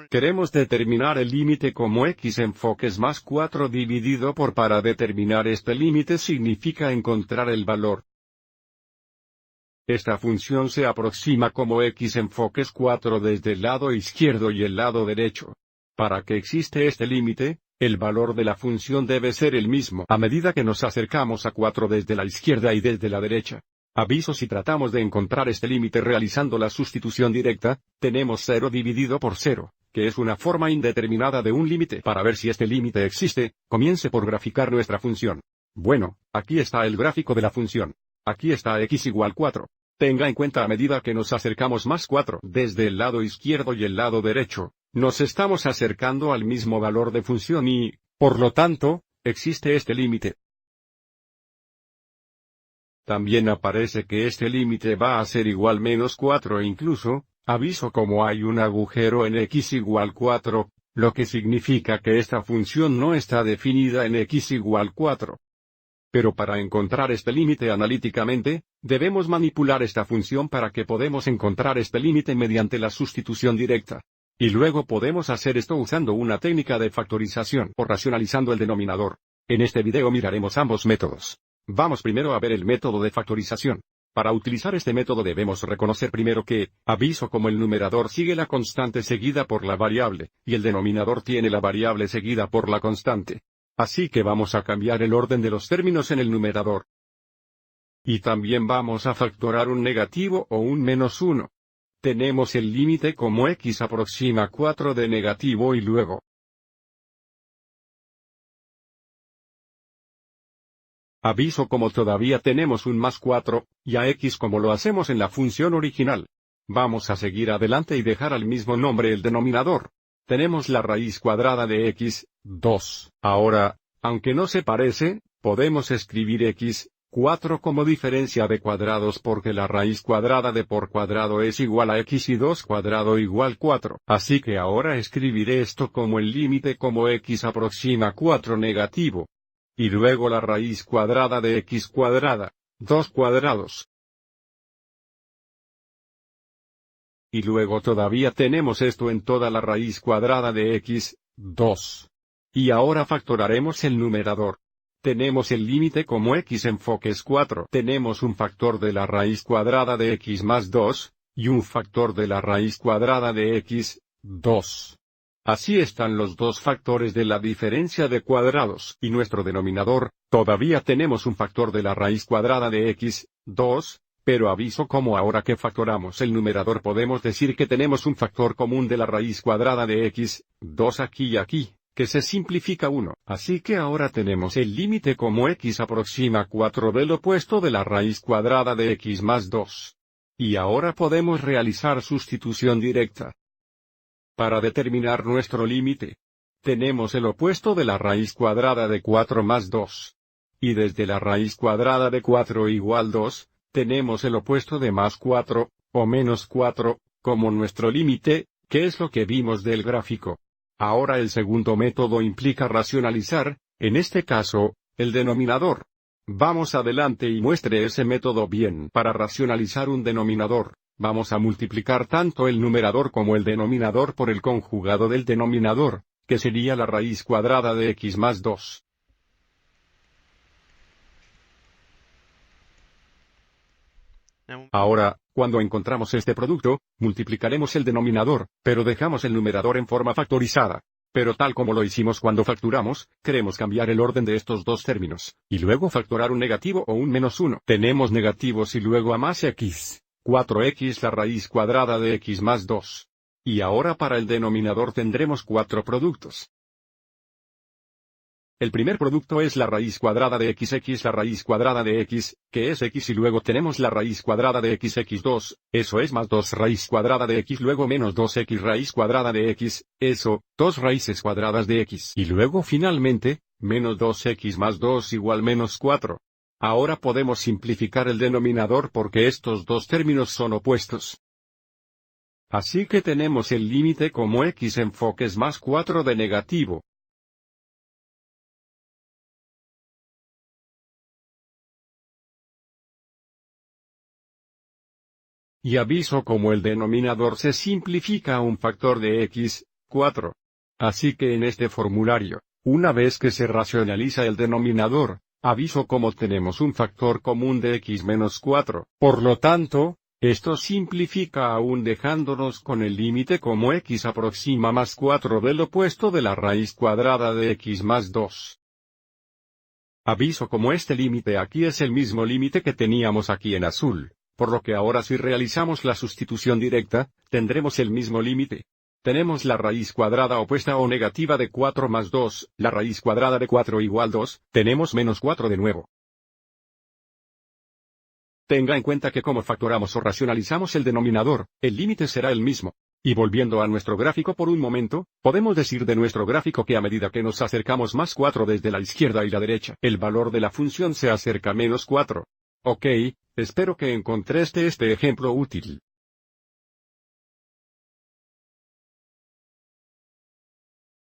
Queremos determinar el límite como x enfoques más 4 dividido por. Para determinar este límite significa encontrar el valor. Esta función se aproxima como x enfoques 4 desde el lado izquierdo y el lado derecho. Para que existe este límite, el valor de la función debe ser el mismo a medida que nos acercamos a 4 desde la izquierda y desde la derecha. Aviso: si tratamos de encontrar este límite realizando la sustitución directa, tenemos 0 dividido por 0, que es una forma indeterminada de un límite. Para ver si este límite existe, comience por graficar nuestra función. Bueno, aquí está el gráfico de la función. Aquí está x igual 4. Tenga en cuenta, a medida que nos acercamos más 4 desde el lado izquierdo y el lado derecho, nos estamos acercando al mismo valor de función y, por lo tanto, existe este límite. También aparece que este límite va a ser igual menos 4 e incluso, aviso, como hay un agujero en x igual 4, lo que significa que esta función no está definida en x igual 4. Pero para encontrar este límite analíticamente, debemos manipular esta función para que podamos encontrar este límite mediante la sustitución directa. Y luego podemos hacer esto usando una técnica de factorización o racionalizando el denominador. En este video miraremos ambos métodos. Vamos primero a ver el método de factorización. Para utilizar este método debemos reconocer primero que, aviso, como el numerador sigue la constante seguida por la variable, y el denominador tiene la variable seguida por la constante. Así que vamos a cambiar el orden de los términos en el numerador. Y también vamos a factorar un negativo o un menos 1. Tenemos el límite como x aproxima 4 de negativo y luego. Aviso, como todavía tenemos un más 4, y a x como lo hacemos en la función original. Vamos a seguir adelante y dejar al mismo nombre el denominador. Tenemos la raíz cuadrada de x, 2. Ahora, aunque no se parece, podemos escribir x, 4 como diferencia de cuadrados porque la raíz cuadrada de por cuadrado es igual a x y 2 cuadrado igual 4. Así que ahora escribiré esto como el límite como x aproxima 4 negativo. Y luego la raíz cuadrada de x cuadrada, 2 cuadrados. Y luego todavía tenemos esto en toda la raíz cuadrada de x, 2. Y ahora factoraremos el numerador. Tenemos el límite como x enfoques 4. Tenemos un factor de la raíz cuadrada de x más 2, y un factor de la raíz cuadrada de x, 2. Así están los dos factores de la diferencia de cuadrados. Y nuestro denominador, todavía tenemos un factor de la raíz cuadrada de x, 2. Pero aviso, como ahora que factoramos el numerador podemos decir que tenemos un factor común de la raíz cuadrada de x, 2 aquí y aquí, que se simplifica 1. Así que ahora tenemos el límite como x aproxima 4 del opuesto de la raíz cuadrada de x más 2. Y ahora podemos realizar sustitución directa. Para determinar nuestro límite, tenemos el opuesto de la raíz cuadrada de 4 más 2. Y desde la raíz cuadrada de 4 igual 2, tenemos el opuesto de más 4, o menos 4, como nuestro límite, que es lo que vimos del gráfico. Ahora el segundo método implica racionalizar, en este caso, el denominador. Vamos adelante y muestre ese método bien. Para racionalizar un denominador, vamos a multiplicar tanto el numerador como el denominador por el conjugado del denominador, que sería la raíz cuadrada de x más 2. Ahora, cuando encontramos este producto, multiplicaremos el denominador, pero dejamos el numerador en forma factorizada. Pero tal como lo hicimos cuando facturamos, queremos cambiar el orden de estos dos términos, y luego factorar un negativo o un menos 1. Tenemos negativos y luego a más x, 4x la raíz cuadrada de x más 2. Y ahora para el denominador tendremos 4 productos. El primer producto es la raíz cuadrada de x la raíz cuadrada de x, que es x y luego tenemos la raíz cuadrada de x2, eso es más 2 raíz cuadrada de x luego menos 2x raíz cuadrada de x, eso, 2 raíces cuadradas de x. Y luego finalmente, menos 2x más 2 igual menos 4. Ahora podemos simplificar el denominador porque estos dos términos son opuestos. Así que tenemos el límite como x enfoques más 4 de negativo. Y aviso como el denominador se simplifica a un factor de x, 4. Así que en este formulario, una vez que se racionaliza el denominador, aviso como tenemos un factor común de x menos 4. Por lo tanto, esto simplifica aún dejándonos con el límite como x aproxima más 4 del opuesto de la raíz cuadrada de x más 2. Aviso como este límite aquí es el mismo límite que teníamos aquí en azul, por lo que ahora si realizamos la sustitución directa, tendremos el mismo límite. Tenemos la raíz cuadrada opuesta o negativa de 4 más 2, la raíz cuadrada de 4 igual 2, tenemos menos 4 de nuevo. Tenga en cuenta que como factoramos o racionalizamos el denominador, el límite será el mismo. Y volviendo a nuestro gráfico por un momento, podemos decir de nuestro gráfico que a medida que nos acercamos más 4 desde la izquierda y la derecha, el valor de la función se acerca a menos 4. Ok, espero que encontreste este ejemplo útil.